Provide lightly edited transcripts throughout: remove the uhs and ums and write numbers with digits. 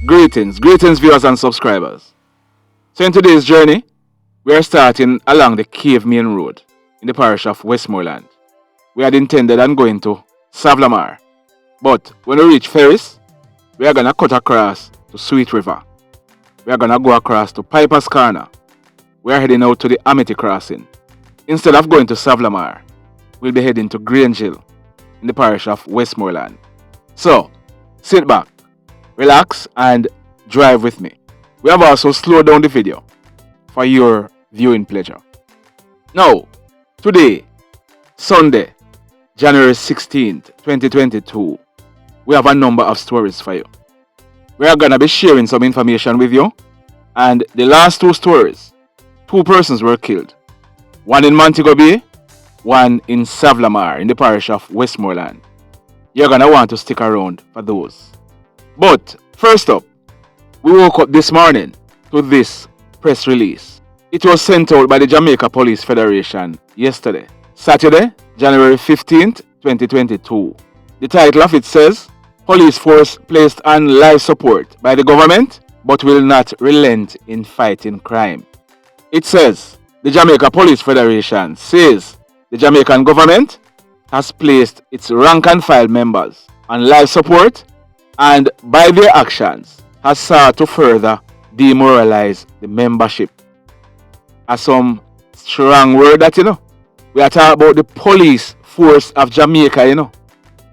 Greetings viewers and subscribers. So in today's journey, we are starting along the Cave Main Road in the parish of Westmoreland. We had intended on going to SIZZLA, but when we reach Ferris, we are going to cut across to Sweet River. We are going to go across to Piper's Corner. We are heading out to the Amity Crossing. Instead of going to SIZZLA, we'll be heading to Grange Hill in the parish of Westmoreland. So, sit back, relax and drive with me. We have also slowed down the video for your viewing pleasure. Now, today, Sunday, January 16th, 2022, we have a number of stories for you. We are going to be sharing some information with you. And the last two stories, 2 persons were killed. One in MONTEGO Bay, one in SIZZLA in the parish of Westmoreland. You're going to want to stick around for those. But first up, we woke up this morning to this press release. It was sent out by the Jamaica Police Federation yesterday, Saturday, January 15th, 2022. The title of it says, Police Force placed on life support by the government but will not relent in fighting crime. It says, the Jamaica Police Federation says the Jamaican government has placed its rank and file members on life support and by their actions has sought to further demoralize the membership. As some strong word that, we are talking about the police force of Jamaica,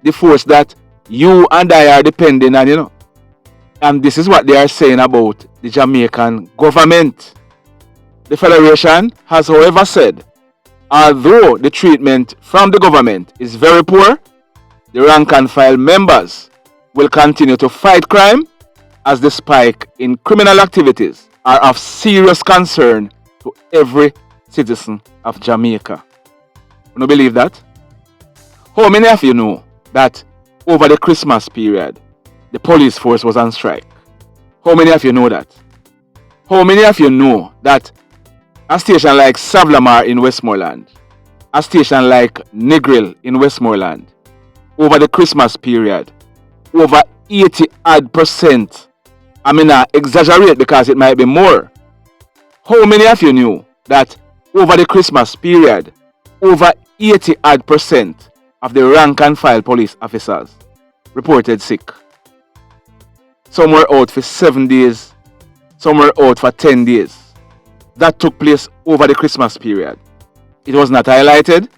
the force that you and I are depending on, And this is what they are saying about the Jamaican government. The Federation has, however, said, although the treatment from the government is very poor, the rank and file members will continue to fight crime as the spike in criminal activities are of serious concern to every citizen of Jamaica. You don't believe that? How many of you know that over the Christmas period, the police force was on strike? How many of you know that? How many of you know that a station like SIZZLA in Westmoreland, a station like Negril in Westmoreland, over the Christmas period, over 80% I mean, I exaggerate because it might be more. How many of you knew that over the Christmas period, over 80% of the rank and file police officers reported sick? Some were out for 7 days, some were out for 10 days. That took place over the Christmas period. It was not highlighted,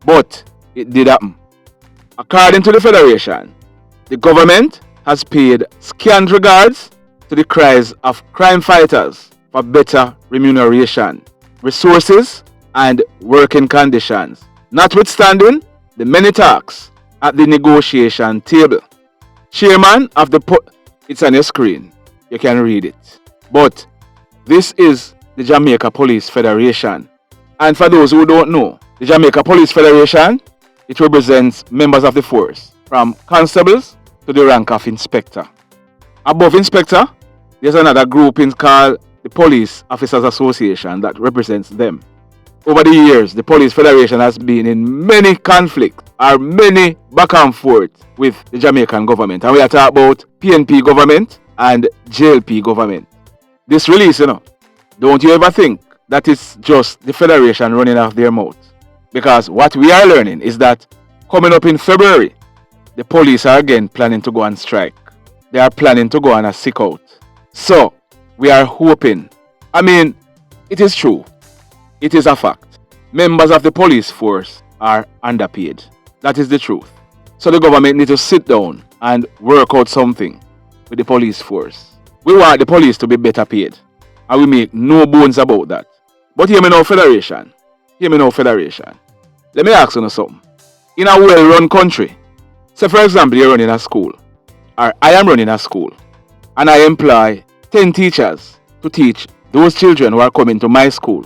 but it did happen. According to the Federation, the government has paid scant regards to the cries of crime fighters for better remuneration, resources, and working conditions, notwithstanding the many talks at the negotiation table. Chairman of the it's on your screen, you can read it. But this is the Jamaica Police Federation. And for those who don't know, the Jamaica Police Federation, it represents members of the force, from constables to the rank of inspector. Above inspector, there's another group called the Police Officers Association that represents them. Over the years, the Police Federation has been in many conflicts or many back and forth with the Jamaican government. And we are talking about PNP government and JLP government. This release, don't you ever think that it's just the Federation running off their mouth. Because what we are learning is that coming up in February, the police are again planning to go on strike. They are planning to go on a sick out. So, we are hoping. It is true. It is a fact. Members of the police force are underpaid. That is the truth. So the government needs to sit down and work out something with the police force. We want the police to be better paid. And we make no bones about that. But hear me now, Federation. Let me ask you something. In a well-run country, say for example you're running a school, or I am running a school, and I employ 10 teachers to teach those children who are coming to my school.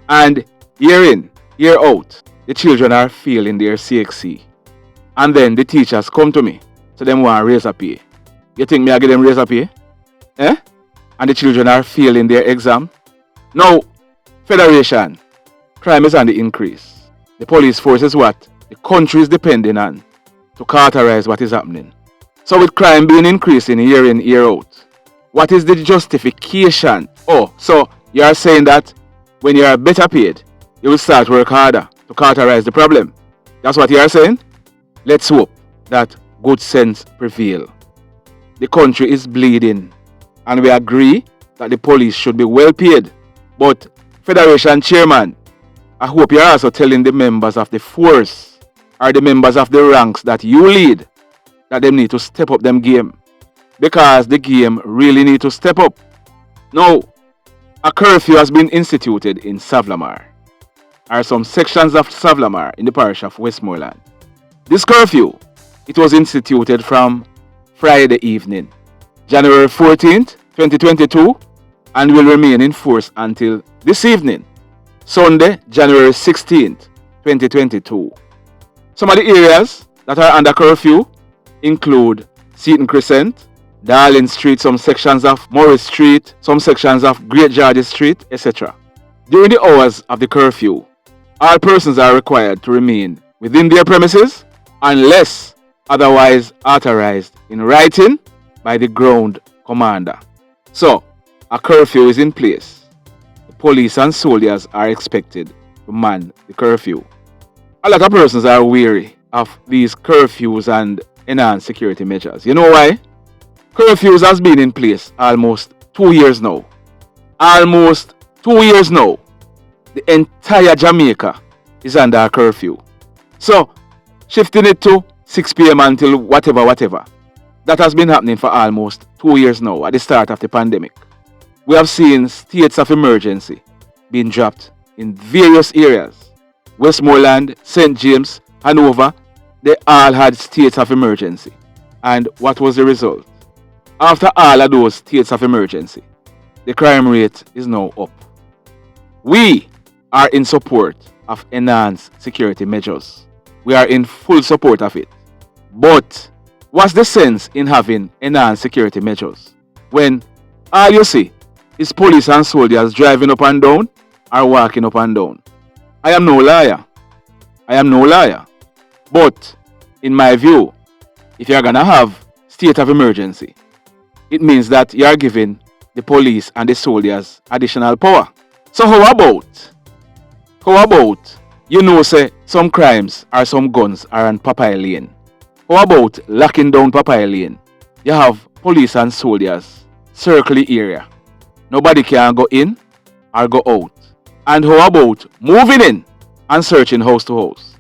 And year in, year out, the children are failing their CXC. And then the teachers come to me, so them want to raise a pay. You think me I give them raise a pay? And the children are failing their exam. Now, Federation, crime is on the increase. The police force is what the country is depending on to cauterize what is happening. So with crime being increasing year in, year out, What is the justification? Oh, so you are saying that when you are better paid, you will start work harder to cauterize the problem. That's what you are saying? Let's hope that good sense prevail. The country is bleeding, and we agree that the police should be well paid. But Federation Chairman, I hope you are also telling the members of the force or the members of the ranks that you lead that they need to step up them game, because the game really need to step up. Now, a curfew has been instituted in SIZZLA or some sections of SIZZLA in the parish of Westmoreland. This curfew, it was instituted from Friday evening, January 14th, 2022, and will remain in force until this evening, Sunday, January 16th, 2022. Some of the areas that are under curfew include Seaton Crescent, Darling Street, some sections of Morris Street, some sections of Great George Street, etc. During the hours of the curfew, all persons are required to remain within their premises unless otherwise authorized in writing by the ground commander. So, a curfew is in place. The police and soldiers are expected to man the curfew. A lot of persons are weary of these curfews and enhanced security measures. You know why? Curfews has been in place almost 2 years now. Almost 2 years now. The entire Jamaica is under a curfew. So, shifting it to 6 p.m. until whatever, that has been happening for almost 2 years now at the start of the pandemic. We have seen states of emergency being dropped in various areas. Westmoreland, St. James, Hanover, they all had states of emergency. And what was the result? After all of those states of emergency, the crime rate is now up. We are in support of enhanced security measures. We are in full support of it. But what's the sense in having enhanced security measures when all you see is police and soldiers driving up and down or walking up and down? I am no liar. But in my view, if you're gonna have state of emergency, it means that you are giving the police and the soldiers additional power. So how about say some crimes or some guns are on Popeye Lane? How about locking down Popeye Lane? You have police and soldiers circle the area. Nobody can go in or go out. And how about moving in and searching house to house?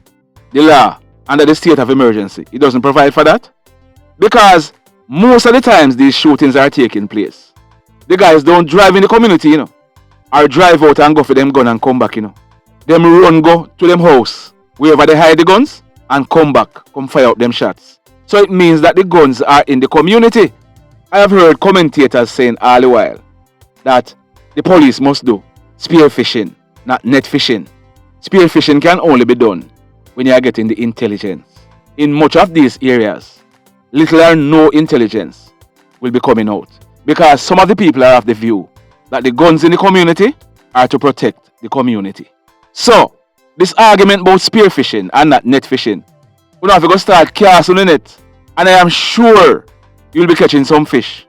The law under the state of emergency, it doesn't provide for that. Because most of the times these shootings are taking place, the guys don't drive in the community, or drive out and go for them gun and come back, Them run go to them house, wherever they hide the guns, and come back, come fire out them shots. So it means that the guns are in the community. I have heard commentators saying all the while that the police must do spear fishing, not net fishing. Spear fishing can only be done when you are getting the intelligence. In much of these areas, little or no intelligence will be coming out, because some of the people are of the view that the guns in the community are to protect the community. So, this argument about spearfishing and not net fishing, we don't have to go start casting in it, and I am sure you'll be catching some fish.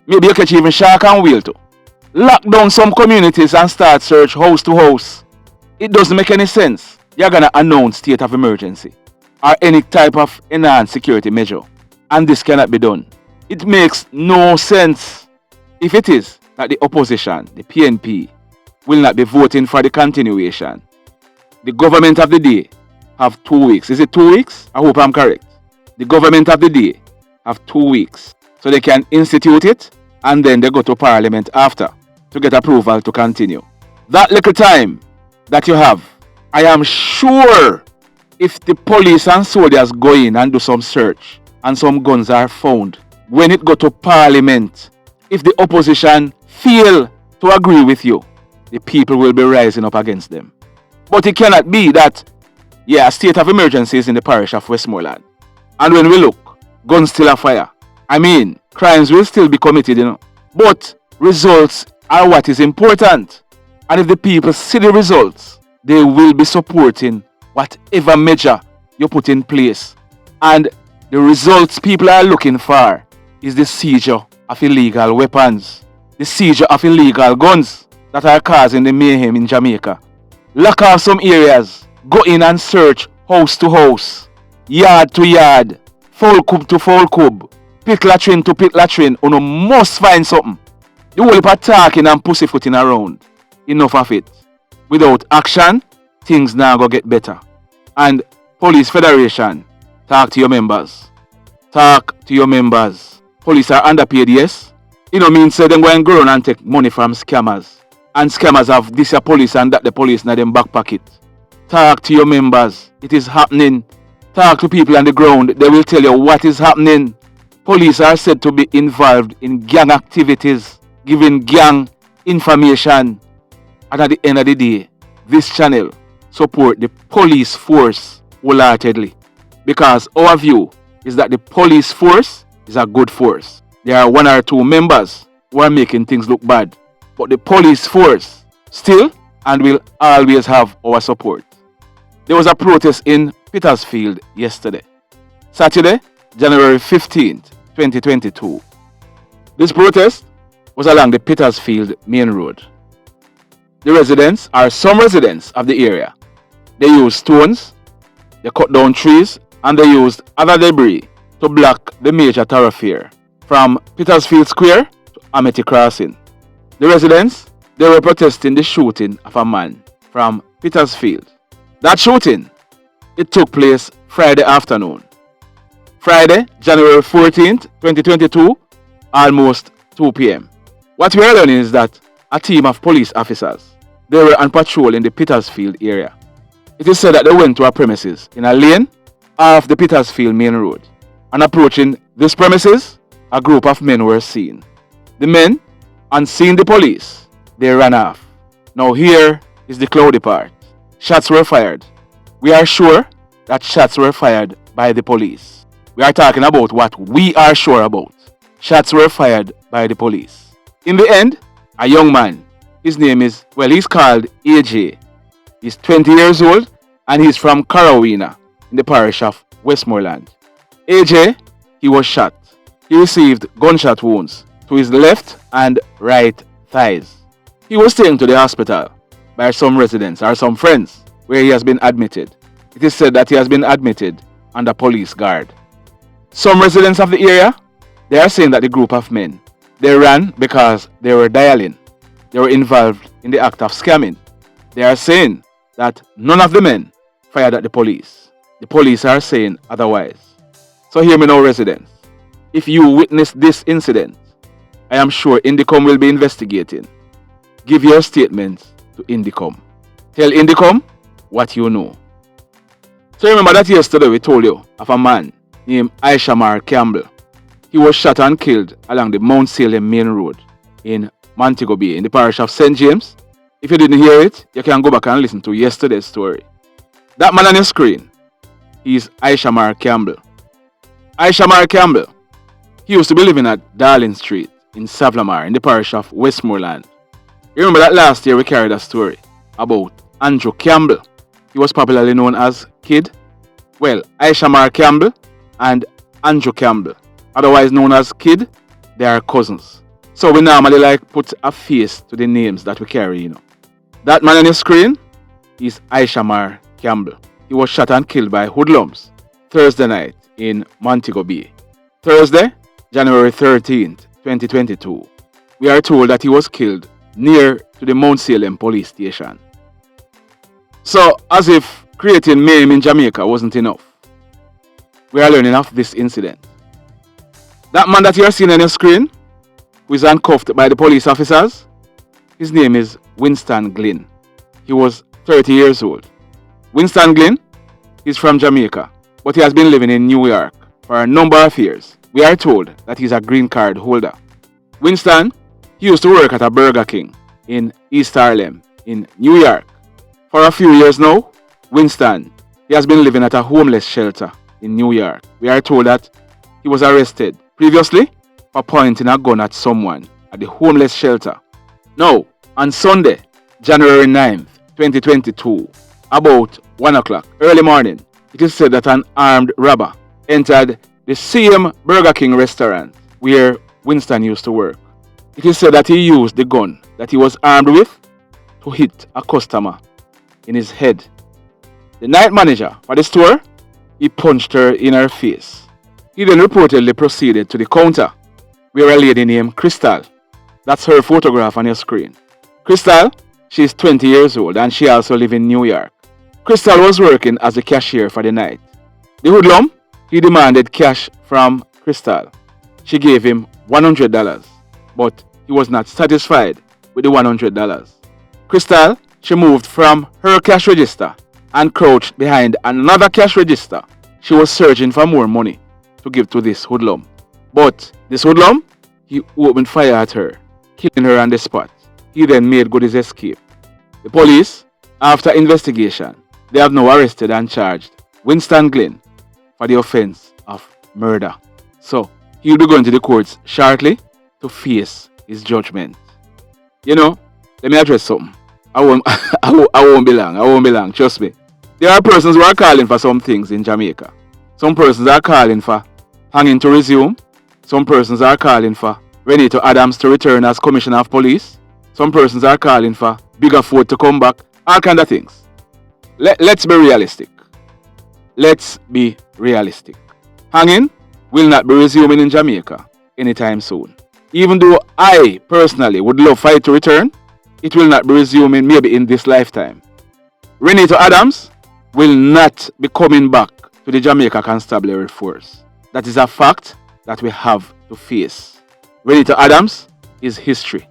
Maybe you catch even shark and whale too. Lock down some communities and start search house to house. It doesn't make any sense. You're gonna announce state of emergency or any type of enhanced security measure, and this cannot be done. It makes no sense. If it is that the opposition, the PNP, will not be voting for the continuation, the government of the day have 2 weeks. Is it 2 weeks? I hope I'm correct. The government of the day have 2 weeks, so they can institute it, and then they go to parliament after to get approval to continue. That little time that you have, I am sure if the police and soldiers go in and do some search and some guns are found, when it go to parliament, if the opposition fail to agree with you, the people will be rising up against them. But it cannot be that, a state of emergency is in the parish of Westmoreland, and when we look, guns still are fire. I mean, crimes will still be committed, But results are what is important. And if the people see the results, they will be supporting whatever measure you put in place. And the results people are looking for is the seizure of illegal weapons, the seizure of illegal guns that are causing the mayhem in Jamaica. Lock off some areas, go in and search house to house, yard to yard, foul cub to foul cub, pit latrine to pit latrine. You must find something. The whole heap of talking and pussyfooting around. Enough of it. Without action, things now go get better. And Police Federation, talk to your members. Talk to your members. Police are underpaid, yes? You know mean say them go and go around and take money from scammers. And scammers have this police and that the police in them back pocket. Talk to your members. It is happening. Talk to people on the ground. They will tell you what is happening. Police are said to be involved in gang activities, giving gang information. And at the end of the day, this channel support the police force wholeheartedly. Because our view is that the police force is a good force. There are one or two members who are making things look bad. But the police force still and will always have our support. There was a protest in Petersfield yesterday, Saturday, January 15th, 2022. This protest was along the Petersfield main road. The residents are some residents of the area. They used stones, they cut down trees, and they used other debris to block the major thoroughfare from Petersfield Square to Amity Crossing. The residents, they were protesting the shooting of a man from Petersfield. That shooting, it took place Friday afternoon. Friday, January 14th, 2022, almost 2 p.m. What we are learning is that a team of police officers, they were on patrol in the Petersfield area. It is said that they went to a premises in a lane off the Petersfield main road. And approaching this premises, a group of men were seen. The men, on seeing the police, they ran off. Now here is the cloudy part. Shots were fired. We are sure that shots were fired by the police. We are talking about what we are sure about. Shots were fired by the police. In the end, a young man, his name is, he's called AJ. He's 20 years old and he's from Carawina in the parish of Westmoreland. AJ, he was shot. He received gunshot wounds to his left and right thighs. He was taken to the hospital by some residents or some friends where he has been admitted. It is said that he has been admitted under police guard. Some residents of the area, they are saying that the group of men, they ran because they were dialing. They were involved in the act of scamming. They are saying that none of the men fired at the police. The police are saying otherwise. So hear me now, residents. If you witness this incident, I am sure Indicom will be investigating. Give your statements to Indicom. Tell Indicom what you know. So remember that yesterday we told you of a man named Amari Campbell. He was shot and killed along the Mount Salem main road in MONTEGO Bay in the parish of St. James. If you didn't hear it, you can go back and listen to yesterday's story. That man on your screen, he is Amari Campbell. Amari Campbell, he used to be living at Darling Street in SIZZLA in the parish of Westmoreland. You remember that last year we carried a story about Andrew Campbell. He was popularly known as Kid. Amari Campbell and Andrew Campbell, otherwise known as Kid, they are cousins. So we normally put a face to the names that we carry, That man on your screen is Amari Campbell. He was shot and killed by hoodlums Thursday night in MONTEGO Bay. Thursday, January 13th, 2022. We are told that he was killed near to the Mount Salem police station. So, as if creating mayhem in Jamaica wasn't enough, we are learning of this incident. That man that you are seeing on your screen, who is handcuffed by the police officers, his name is Winston Glenn. He was 30 years old. Winston Glenn is from Jamaica, but he has been living in New York for a number of years. We are told that he's a green card holder. Winston, he used to work at a Burger King in East Harlem in New York. For a few years now, Winston, he has been living at a homeless shelter in New York. We are told that he was arrested previously for pointing a gun at someone at the homeless shelter. Now, on Sunday, January 9th, 2022, about 1 o'clock early morning, it is said that an armed robber entered the same Burger King restaurant where Winston used to work. It is said that he used the gun that he was armed with to hit a customer in his head. The night manager for the store, he punched her in her face. He then reportedly proceeded to the counter where a lady named Crystal, that's her photograph on your screen. Crystal, she is 20 years old and she also lives in New York. Crystal was working as a cashier for the night. The hoodlum, he demanded cash from Crystal. She gave him $100, but he was not satisfied with the $100. Crystal, she moved from her cash register and crouched behind another cash register. She was searching for more money to give to this hoodlum. But this hoodlum, he opened fire at her, killing her on the spot. He then made good his escape. The police, after investigation, they have now arrested and charged Winston Glenn for the offense of murder. So, he'll be going to the courts shortly to face his judgment. You know, let me address something. I won't be long, trust me. There are persons who are calling for some things in Jamaica. Some persons are calling for hanging to resume. Some persons are calling for Renito Adams to return as Commissioner of Police. Some persons are calling for Bigger Ford to come back. All kind of things. Let's be realistic. Let's be realistic. Hanging will not be resuming in Jamaica anytime soon. Even though I personally would love for it to return, it will not be resuming maybe in this lifetime. Renito Adams will not be coming back to the Jamaica Constabulary Force. That is a fact that we have to face. Renito Adams is history.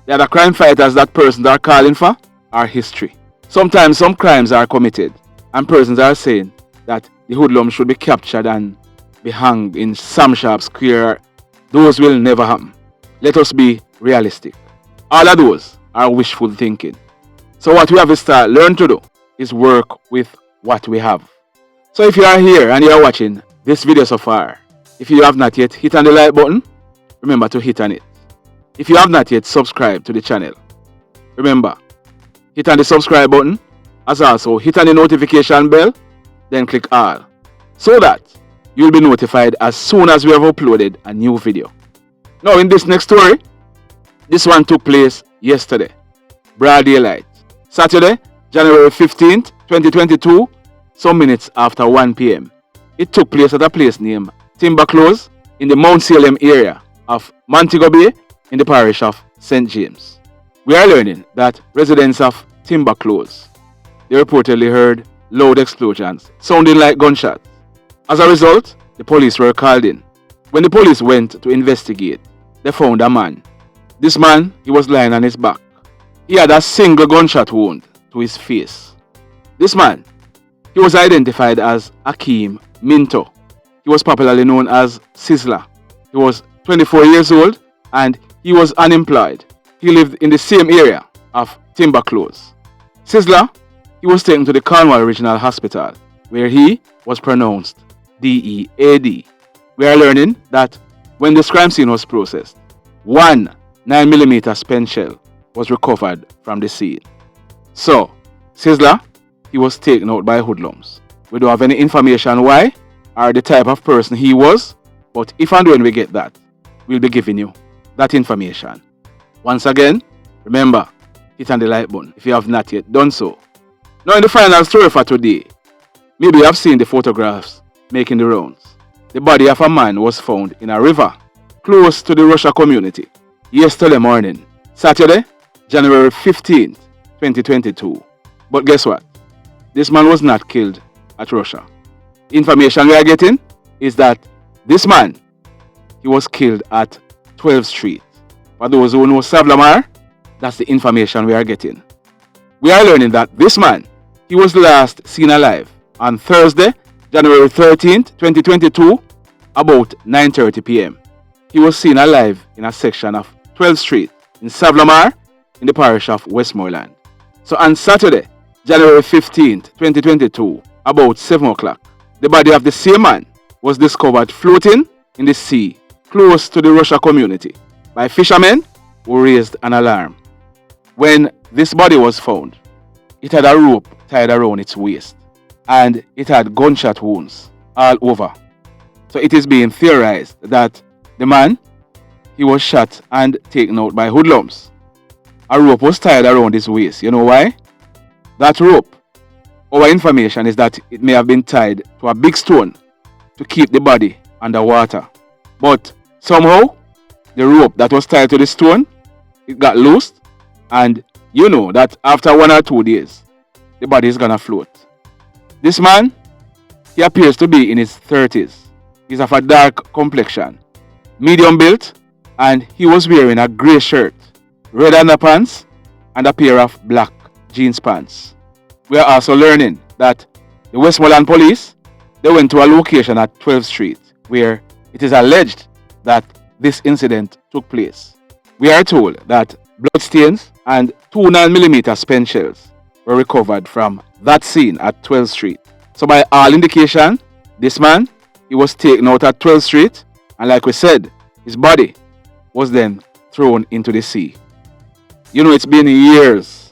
The other crime fighters that persons are calling for are history. Sometimes some crimes are committed and persons are saying that the hoodlum should be captured and be hanged in Sam Sharp Square. Those will never happen. Let us be realistic. All of those are wishful thinking. So what we have to learn to do is work with what we have. So if you are here and you are watching this video so far, if you have not yet hit on the like button, remember to hit on it. If you have not yet subscribed to the channel, remember, hit on the subscribe button, as also hit on the notification bell, then click all, so that you'll be notified as soon as we have uploaded a new video. Now in this next story, this one took place yesterday, broad daylight, Saturday, January 15th, 2022, some minutes after 1 p.m. It took place at a place named Timber Close in the Mount Salem area of MONTEGO Bay in the parish of St. James. We are learning that residents of Timber Close, they reportedly heard loud explosions sounding like gunshots. As a result, the police were called in. When the police went to investigate, they found a man. This man, he was lying on his back. He had a single gunshot wound to his face. This man, he was identified as Akeem Minto. He was popularly known as SIZZLA. He was 24 years old and he was unemployed. He lived in the same area of Timber Close. SIZZLA, he was taken to the Cornwall Regional Hospital where he was pronounced DEAD. We are learning that when this crime scene was processed, one 9mm spent shell was recovered from the scene. So, SIZZLA, he was taken out by hoodlums. We don't have any information why or the type of person he was, but if and when we get that, we'll be giving you that information. Once again, remember, hit on the like button if you have not yet done so. Now in the final story for today, maybe you have seen the photographs making the rounds. The body of a man was found in a river close to the Russia community yesterday morning, Saturday, January 15th, 2022. But guess what? This man was not killed at Russia. The information we are getting is that this man, he was killed at 12th Street. For those who know SIZZLA, that's the information we are getting. We are learning that this man, he was last seen alive on Thursday, January 13th, 2022, about 9:30 p.m. He was seen alive in a section of 12th Street in SIZZLA in the parish of Westmoreland. So on Saturday, January 15th, 2022, about 7 o'clock, the body of the same man was discovered floating in the sea close to the Russia community by fishermen who raised an alarm. When this body was found, it had a rope tied around its waist and it had gunshot wounds all over. So it is being theorized that the man, he was shot and taken out by hoodlums. A rope was tied around his waist. You know why? That rope, our information is that it may have been tied to a big stone to keep the body underwater. But somehow, the rope that was tied to the stone, it got loosed, and you know that after 1 or 2 days, the body is gonna float. This man, he appears to be in his 30s. He's of a dark complexion, medium built, and he was wearing a grey shirt, red underpants, and a pair of black jeans pants. We are also learning that the Westmoreland police, they went to a location at 12th Street where it is alleged that this incident took place. We are told that bloodstains and 2 9mm spent shells were recovered from that scene at 12th Street. So by all indication, this man, he was taken out at 12th Street, and like we said, his body was then thrown into the sea. You know, it's been years,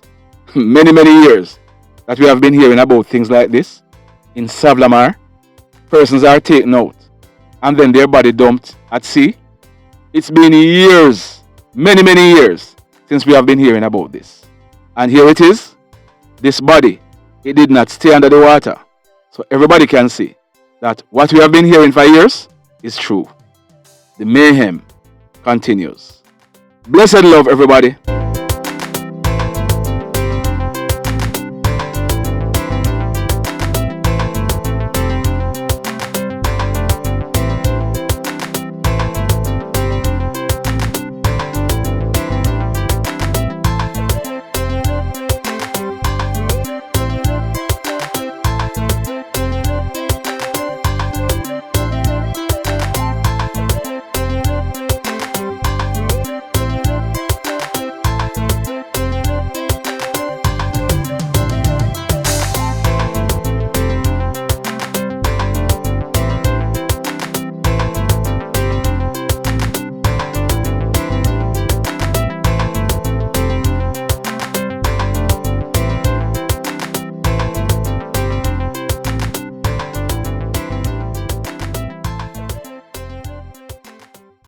many years, that we have been hearing about things like this. In SIZZLA, persons are taken out and then their body dumped at sea. It's been years, many years, since we have been hearing about this. And here it is. This body, it did not stay under the water. So everybody can see that what we have been hearing for years is true. The mayhem continues. Blessed love, everybody.